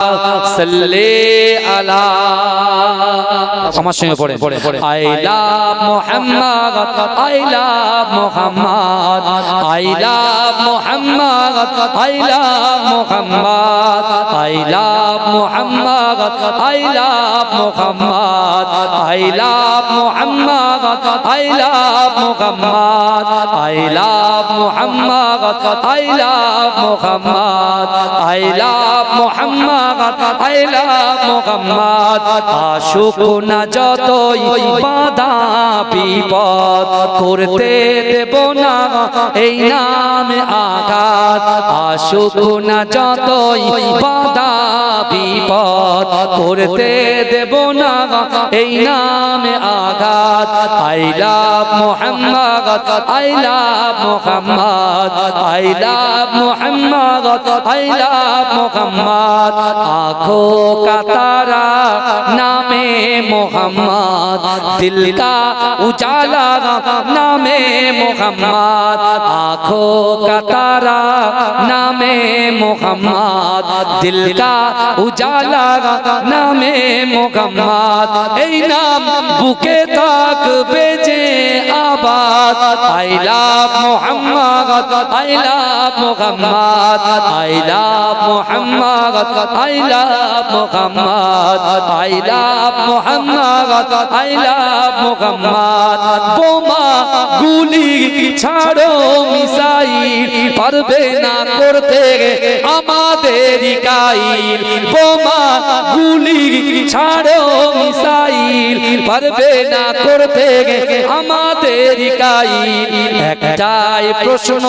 সাল্লি আলা আমার সঙ্গে পড়ে I love Muhammad I love Muhammad I love Muhammad I love Muhammad I love Muhammad I love Muhammad I love Muhammad I love Muhammad I love Muhammad I love Muhammad I love Muhammad I love Muhammad আশুক না যতই বাধা বিপদ করতে দেব না এই নামে আঘাত আশুক না যতই বাধা বিপদ করতে দেব না এই নামে আঘাত I love Muhammad I love Muhammad I love Muhammad I love Muhammad आँखों का तारा नामे मोहम्मद दिल का उजाला नामे मोहम्मद आँखों का तारा नामे मोहम्मद दिल का उजाला नामे मोहम्मद এই নাম বুকে থাকবে যে আবাদ I love Muhammad I love Muhammad I love Muhammad I love Muhammad I love Muhammad I love Muhammad বোমা গুলি ছাড়ো মিসাইল পারবে না করতে আমাদের কাইল বোমা গুলি ছাড়ো মিসাইল পারবে না করতে আমাদের কাইল একটাই প্রশ্ন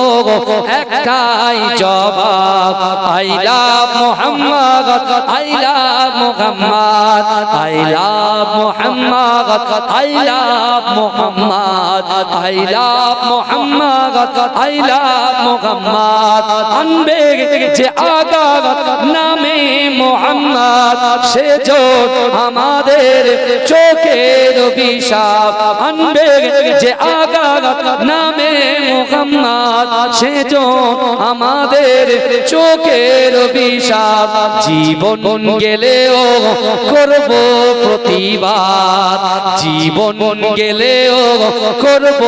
একটাই জবাব I love Muhammad I love Muhammad I love Muhammad I love Muhammad I love Muhammad I love Muhammad আনবে যে আগাত নামে মুহাম্মদ সে জোর আমাদের চোখের অভিশাপ আনবে যে আগাত নামে মুহাম্মদ সে জোর আমাদের চোখের অভিশাপ জীবন গেলেও করব প্রতিবাদ জীবন গেলেও করব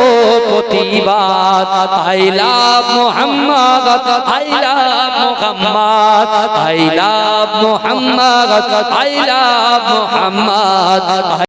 প্রতিবাদ I love Muhammad I love Muhammad I love Muhammad I love Muhammad